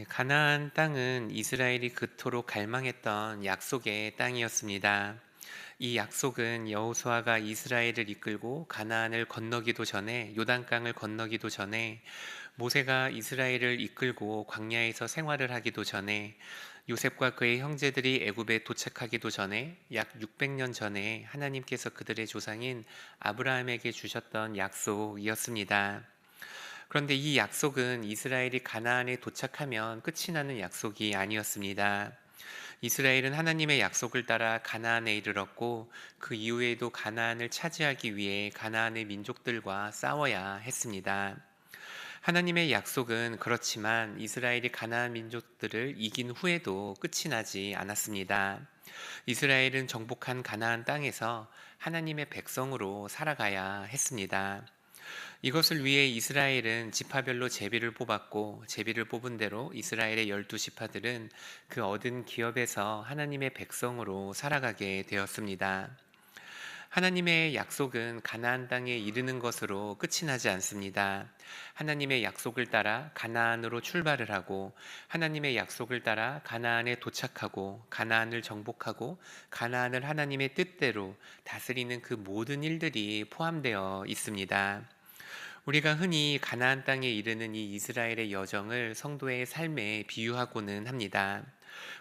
가나안 땅은 이스라엘이 그토록 갈망했던 약속의 땅이었습니다. 이 약속은 여호수아가 이스라엘을 이끌고 가나안을 건너기도 전에 요단강을 건너기도 전에 모세가 이스라엘을 이끌고 광야에서 생활을 하기도 전에 요셉과 그의 형제들이 애굽에 도착하기도 전에 약 600년 전에 하나님께서 그들의 조상인 아브라함에게 주셨던 약속이었습니다. 그런데 이 약속은 이스라엘이 가나안에 도착하면 끝이 나는 약속이 아니었습니다. 이스라엘은 하나님의 약속을 따라 가나안에 이르렀고 그 이후에도 가나안을 차지하기 위해 가나안의 민족들과 싸워야 했습니다. 하나님의 약속은 그렇지만 이스라엘이 가나안 민족들을 이긴 후에도 끝이 나지 않았습니다. 이스라엘은 정복한 가나안 땅에서 하나님의 백성으로 살아가야 했습니다. 이것을 위해 이스라엘은 지파별로 제비를 뽑았고 제비를 뽑은 대로 이스라엘의 12지파들은 그 얻은 기업에서 하나님의 백성으로 살아가게 되었습니다. 하나님의 약속은 가나안 땅에 이르는 것으로 끝이 나지 않습니다. 하나님의 약속을 따라 가나안으로 출발을 하고 하나님의 약속을 따라 가나안에 도착하고 가나안을 정복하고 가나안을 하나님의 뜻대로 다스리는 그 모든 일들이 포함되어 있습니다. 우리가 흔히 가나안 땅에 이르는 이 이스라엘의 여정을 성도의 삶에 비유하고는 합니다.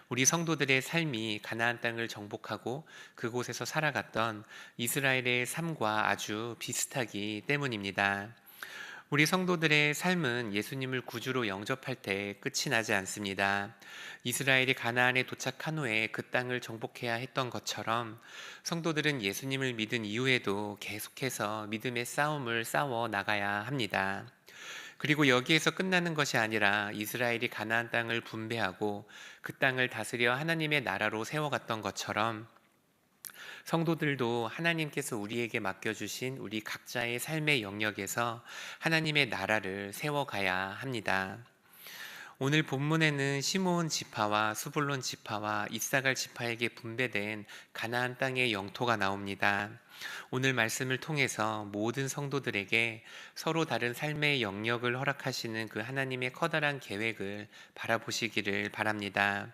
우리 성도들의 삶이 가나안 땅을 정복하고 그곳에서 살아갔던 이스라엘의 삶과 아주 비슷하기 때문입니다. 우리 성도들의 삶은 예수님을 구주로 영접할 때 끝이 나지 않습니다. 이스라엘이 가나안에 도착한 후에 그 땅을 정복해야 했던 것처럼 성도들은 예수님을 믿은 이후에도 계속해서 믿음의 싸움을 싸워 나가야 합니다. 그리고 여기에서 끝나는 것이 아니라 이스라엘이 가나안 땅을 분배하고 그 땅을 다스려 하나님의 나라로 세워갔던 것처럼 성도들도 하나님께서 우리에게 맡겨주신 우리 각자의 삶의 영역에서 하나님의 나라를 세워가야 합니다. 오늘 본문에는 시므온 지파와 수불론 지파와 이사갈 지파에게 분배된 가나안 땅의 영토가 나옵니다. 오늘 말씀을 통해서 모든 성도들에게 서로 다른 삶의 영역을 허락하시는 그 하나님의 커다란 계획을 바라보시기를 바랍니다.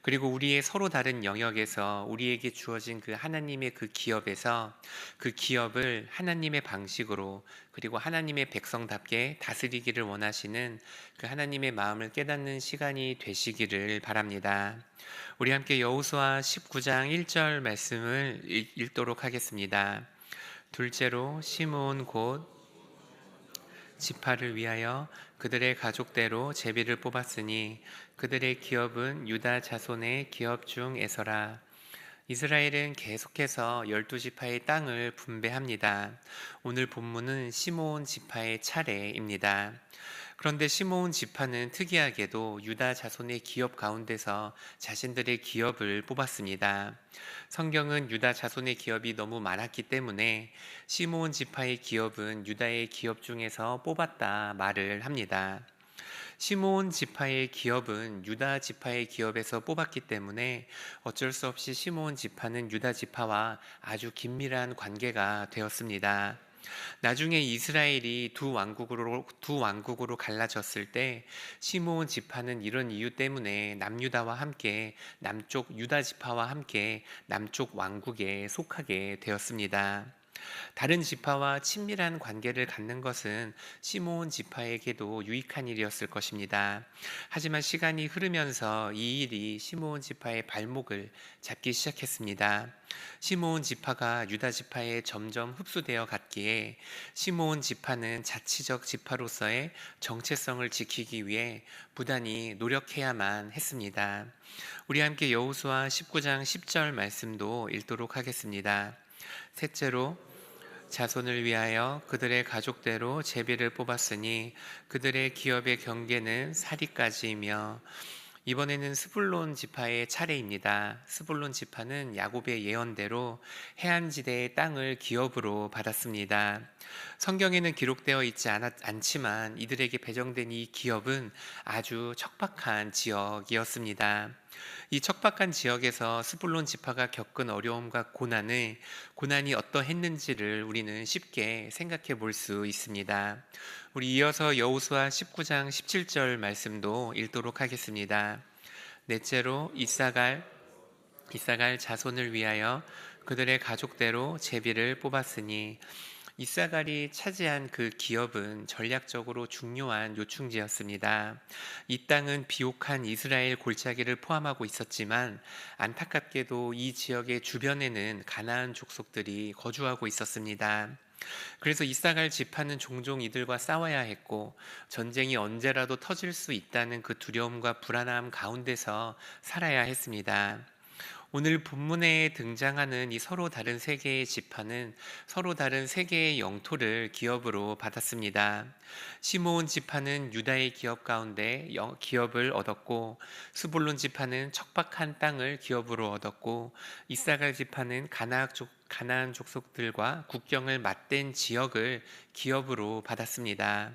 그리고 우리의 서로 다른 영역에서 우리에게 주어진 그 하나님의 그 기업에서 그 기업을 하나님의 방식으로 그리고 하나님의 백성답게 다스리기를 원하시는 그 하나님의 마음을 깨닫는 시간이 되시기를 바랍니다. 우리 함께 여호수아 19장 1절 말씀을 읽도록 하겠습니다. 둘째로 시므온 곧 지파를 위하여 그들의 가족대로 제비를 뽑았으니 그들의 기업은 유다 자손의 기업 중에서라. 이스라엘은 계속해서 12지파의 땅을 분배합니다. 오늘 본문은 시므온 지파의 차례입니다. 그런데 시므온 지파는 특이하게도 유다 자손의 기업 가운데서 자신들의 기업을 뽑았습니다. 성경은 유다 자손의 기업이 너무 많았기 때문에 시므온 지파의 기업은 유다의 기업 중에서 뽑았다 말을 합니다. 시므온 지파의 기업은 유다 지파의 기업에서 뽑았기 때문에 어쩔 수 없이 시므온 지파는 유다 지파와 아주 긴밀한 관계가 되었습니다. 나중에 이스라엘이 두 왕국으로 갈라졌을 때 시므온 지파는 이런 이유 때문에 남유다와 함께 남쪽 유다 지파와 함께 남쪽 왕국에 속하게 되었습니다. 다른 지파와 친밀한 관계를 갖는 것은 시므온 지파에게도 유익한 일이었을 것입니다. 하지만 시간이 흐르면서 이 일이 시므온 지파의 발목을 잡기 시작했습니다. 시므온 지파가 유다 지파에 점점 흡수되어 갔기에 시므온 지파는 자치적 지파로서의 정체성을 지키기 위해 부단히 노력해야만 했습니다. 우리 함께 여호수아 19장 10절 말씀도 읽도록 하겠습니다. 셋째로 자손을 위하여 그들의 가족대로 제비를 뽑았으니 그들의 기업의 경계는 사리까지이며. 이번에는 스불론 지파의 차례입니다. 스불론 지파는 야곱의 예언대로 해안지대의 땅을 기업으로 받았습니다. 성경에는 기록되어 있지 않지만 이들에게 배정된 이 기업은 아주 척박한 지역이었습니다. 이 척박한 지역에서 스불론 지파가 겪은 어려움과 고난이 어떠했는지를 우리는 쉽게 생각해 볼 수 있습니다. 우리 이어서 여호수아 19장 17절 말씀도 읽도록 하겠습니다. 넷째로 이사갈 자손을 위하여 그들의 가족대로 제비를 뽑았으니, 이사갈이 차지한 그 기업은 전략적으로 중요한 요충지였습니다. 이 땅은 비옥한 이스라엘 골짜기를 포함하고 있었지만, 안타깝게도 이 지역의 주변에는 가나안 족속들이 거주하고 있었습니다. 그래서 이사갈 지파는 종종 이들과 싸워야 했고, 전쟁이 언제라도 터질 수 있다는 그 두려움과 불안함 가운데서 살아야 했습니다. 오늘 본문에 등장하는 이 서로 다른 세 개의 지파는 서로 다른 세 개의 영토를 기업으로 받았습니다. 시므온 지파는 유다의 기업 가운데 기업을 얻었고, 스불론 지파는 척박한 땅을 기업으로 얻었고, 이사갈 지파는 가나안 족속들과 국경을 맞댄 지역을 기업으로 받았습니다.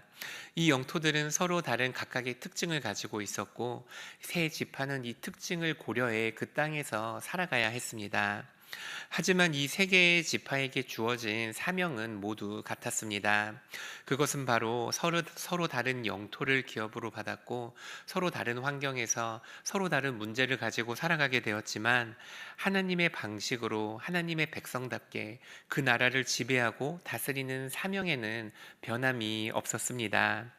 이 영토들은 서로 다른 각각의 특징을 가지고 있었고, 세 지파는 이 특징을 고려해 그 땅에서 살아가야 했습니다. 하지만 이 세 개의 지파에게 주어진 사명은 모두 같았습니다. 그것은 바로 서로 다른 영토를 기업으로 받았고, 서로 다른 환경에서 서로 다른 문제를 가지고 살아가게 되었지만, 하나님의 방식으로 하나님의 백성답게 그 나라를 지배하고 다스리는 사명에는 변함이 없었습니다.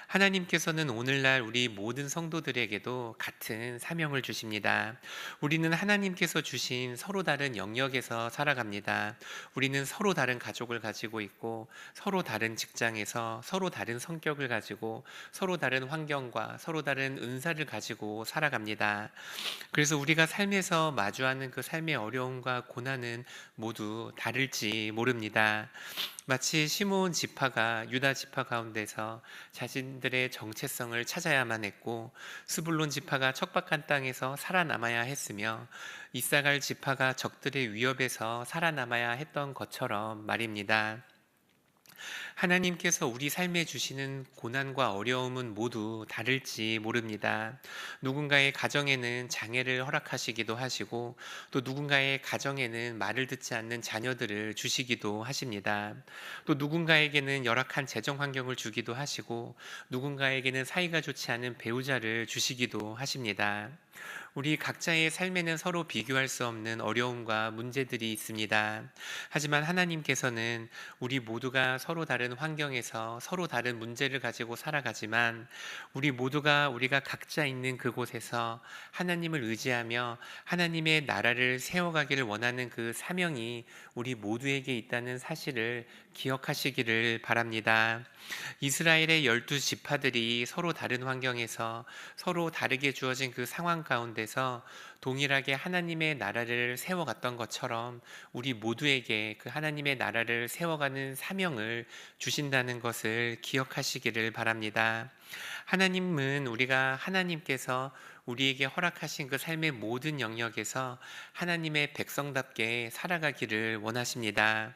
하나님께서는 오늘날 우리 모든 성도들에게도 같은 사명을 주십니다. 우리는 하나님께서 주신 서로 다른 영역에서 살아갑니다. 우리는 서로 다른 가족을 가지고 있고, 서로 다른 직장에서 서로 다른 성격을 가지고, 서로 다른 환경과 서로 다른 은사를 가지고 살아갑니다. 그래서 우리가 삶에서 마주하는 그 삶의 어려움과 고난은 모두 다를지 모릅니다. 마치 시므온 지파가 유다 지파 가운데서 자신들의 정체성을 찾아야만 했고, 스불론 지파가 척박한 땅에서 살아남아야 했으며, 이사갈 지파가 적들의 위협에서 살아남아야 했던 것처럼 말입니다. 하나님께서 우리 삶에 주시는 고난과 어려움은 모두 다를지 모릅니다. 누군가의 가정에는 장애를 허락하시기도 하시고, 또 누군가의 가정에는 말을 듣지 않는 자녀들을 주시기도 하십니다. 또 누군가에게는 열악한 재정 환경을 주기도 하시고, 누군가에게는 사이가 좋지 않은 배우자를 주시기도 하십니다. 우리 각자의 삶에는 서로 비교할 수 없는 어려움과 문제들이 있습니다. 하지만 하나님께서는 우리 모두가 서로 다른 환경에서 서로 다른 문제를 가지고 살아가지만, 우리가 각자 있는 그곳에서 하나님을 의지하며 하나님의 나라를 세워가기를 원하는 그 사명이 우리 모두에게 있다는 사실을 기억하시기를 바랍니다. 이스라엘의 12지파들이 서로 다른 환경에서 서로 다르게 주어진 그 상황 가운데서 동일하게 하나님의 나라를 세워갔던 것처럼, 우리 모두에게 그 하나님의 나라를 세워가는 사명을 주신다는 것을 기억하시기를 바랍니다. 하나님께서 우리에게 허락하신 그 삶의 모든 영역에서 하나님의 백성답게 살아가기를 원하십니다.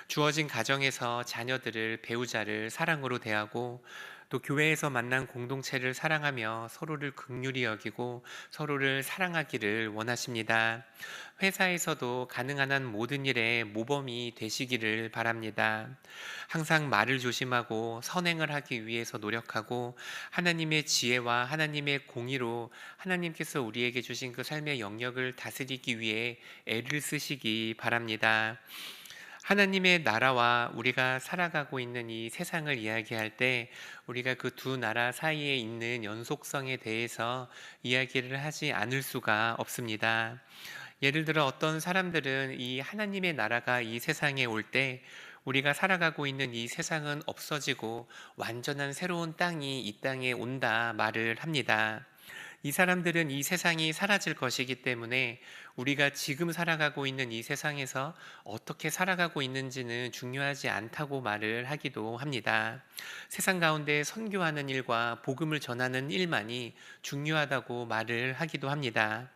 주어진 가정에서 자녀들을, 배우자를 사랑으로 대하고, 또 교회에서 만난 공동체를 사랑하며 서로를 긍휼히 여기고 서로를 사랑하기를 원하십니다. 회사에서도 가능한 한 모든 일에 모범이 되시기를 바랍니다. 항상 말을 조심하고 선행을 하기 위해서 노력하고, 하나님의 지혜와 하나님의 공의로 하나님께서 우리에게 주신 그 삶의 영역을 다스리기 위해 애를 쓰시기 바랍니다. 하나님의 나라와 우리가 살아가고 있는 이 세상을 이야기할 때, 우리가 그 두 나라 사이에 있는 연속성에 대해서 이야기를 하지 않을 수가 없습니다. 예를 들어 어떤 사람들은 이 하나님의 나라가 이 세상에 올 때, 우리가 살아가고 있는 이 세상은 없어지고 완전한 새로운 땅이 이 땅에 온다 말을 합니다. 이 사람들은 이 세상이 사라질 것이기 때문에 우리가 지금 살아가고 있는 이 세상에서 어떻게 살아가고 있는지는 중요하지 않다고 말을 하기도 합니다. 세상 가운데 선교하는 일과 복음을 전하는 일만이 중요하다고 말을 하기도 합니다.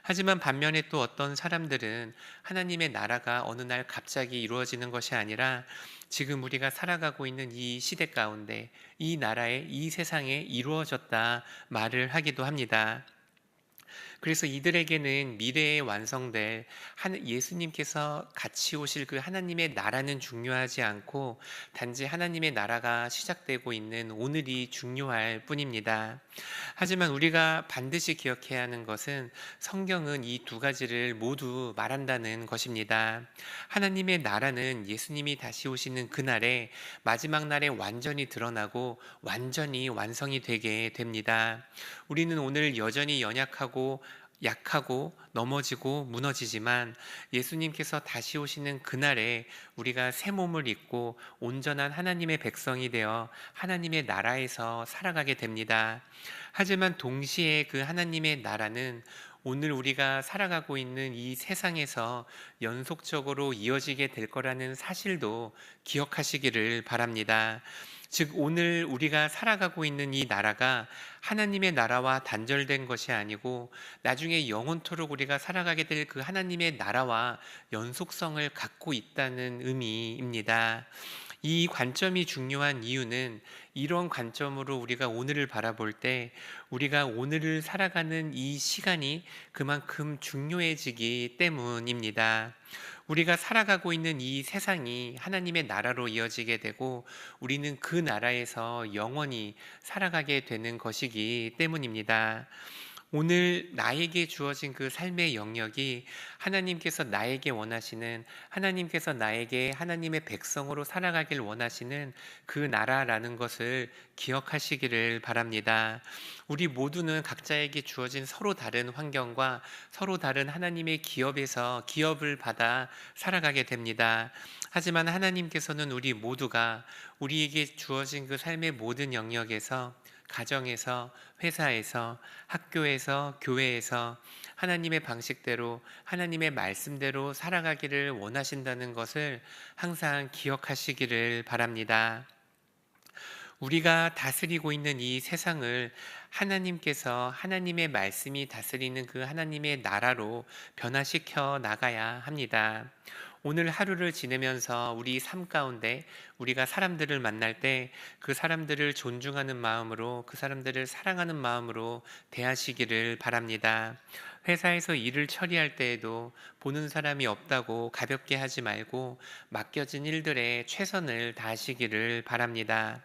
하지만 반면에 또 어떤 사람들은 하나님의 나라가 어느 날 갑자기 이루어지는 것이 아니라 지금 우리가 살아가고 있는 이 시대 가운데, 이 나라에, 이 세상에 이루어졌다 말을 하기도 합니다. 그래서 이들에게는 미래에 완성될 예수님께서 같이 오실 그 하나님의 나라는 중요하지 않고 단지 하나님의 나라가 시작되고 있는 오늘이 중요할 뿐입니다. 하지만 우리가 반드시 기억해야 하는 것은 성경은 이 두 가지를 모두 말한다는 것입니다. 하나님의 나라는 예수님이 다시 오시는 그날에 마지막 날에 완전히 드러나고 완전히 완성이 되게 됩니다. 우리는 오늘 여전히 연약하고 약하고 넘어지고 무너지지만 예수님께서 다시 오시는 그날에 우리가 새 몸을 입고 온전한 하나님의 백성이 되어 하나님의 나라에서 살아가게 됩니다. 하지만 동시에 그 하나님의 나라는 오늘 우리가 살아가고 있는 이 세상에서 연속적으로 이어지게 될 거라는 사실도 기억하시기를 바랍니다. 즉, 오늘 우리가 살아가고 있는 이 나라가 하나님의 나라와 단절된 것이 아니고 나중에 영원토록 우리가 살아가게 될 그 하나님의 나라와 연속성을 갖고 있다는 의미입니다. 이 관점이 중요한 이유는 이런 관점으로 우리가 오늘을 바라볼 때 우리가 오늘을 살아가는 이 시간이 그만큼 중요해지기 때문입니다. 우리가 살아가고 있는 이 세상이 하나님의 나라로 이어지게 되고 우리는 그 나라에서 영원히 살아가게 되는 것이기 때문입니다. 오늘 나에게 주어진 그 삶의 영역이 하나님께서 나에게 하나님의 백성으로 살아가길 원하시는 그 나라라는 것을 기억하시기를 바랍니다. 우리 모두는 각자에게 주어진 서로 다른 환경과 서로 다른 하나님의 기업을 받아 살아가게 됩니다. 하지만 하나님께서는 우리 모두가 우리에게 주어진 그 삶의 모든 영역에서 가정에서, 회사에서, 학교에서, 교회에서 하나님의 방식대로, 하나님의 말씀대로 살아가기를 원하신다는 것을 항상 기억하시기를 바랍니다. 우리가 다스리고 있는 이 세상을 하나님께서 하나님의 말씀이 다스리는 그 하나님의 나라로 변화시켜 나가야 합니다. 오늘 하루를 지내면서 우리 삶 가운데 우리가 사람들을 만날 때 그 사람들을 존중하는 마음으로, 그 사람들을 사랑하는 마음으로 대하시기를 바랍니다. 회사에서 일을 처리할 때에도 보는 사람이 없다고 가볍게 하지 말고 맡겨진 일들에 최선을 다하시기를 바랍니다.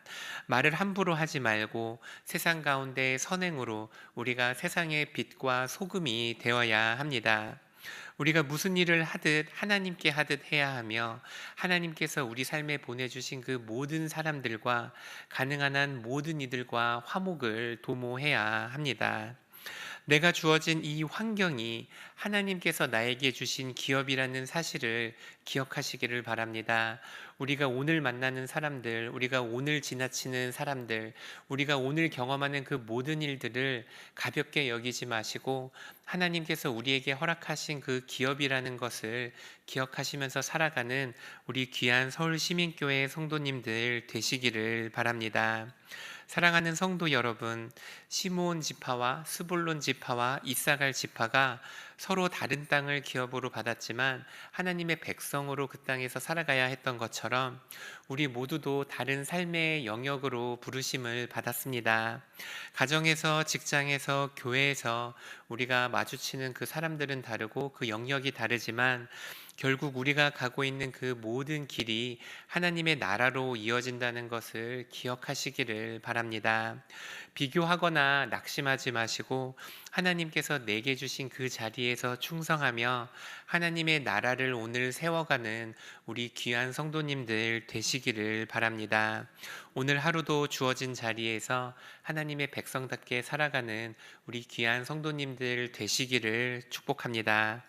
말을 함부로 하지 말고 세상 가운데 선행으로 우리가 세상의 빛과 소금이 되어야 합니다. 우리가 무슨 일을 하듯 하나님께 하듯 해야 하며 하나님께서 우리 삶에 보내주신 그 모든 사람들과 가능한 한 모든 이들과 화목을 도모해야 합니다. 내가 주어진 이 환경이 하나님께서 나에게 주신 기업이라는 사실을 기억하시기를 바랍니다. 우리가 오늘 만나는 사람들, 우리가 오늘 지나치는 사람들, 우리가 오늘 경험하는 그 모든 일들을 가볍게 여기지 마시고 하나님께서 우리에게 허락하신 그 기업이라는 것을 기억하시면서 살아가는 우리 귀한 서울시민교회 성도님들 되시기를 바랍니다. 사랑하는 성도 여러분, 시므온 지파와 스불론 지파와 이사갈 지파가 서로 다른 땅을 기업으로 받았지만 하나님의 백성으로 그 땅에서 살아가야 했던 것처럼 우리 모두도 다른 삶의 영역으로 부르심을 받았습니다. 가정에서, 직장에서, 교회에서 우리가 마주치는 그 사람들은 다르고 그 영역이 다르지만 결국 우리가 가고 있는 그 모든 길이 하나님의 나라로 이어진다는 것을 기억하시기를 바랍니다. 비교하거나 낙심하지 마시고 하나님께서 내게 주신 그 자리에서 충성하며 하나님의 나라를 오늘 세워가는 우리 귀한 성도님들 되시기를 바랍니다. 오늘 하루도 주어진 자리에서 하나님의 백성답게 살아가는 우리 귀한 성도님들 되시기를 축복합니다.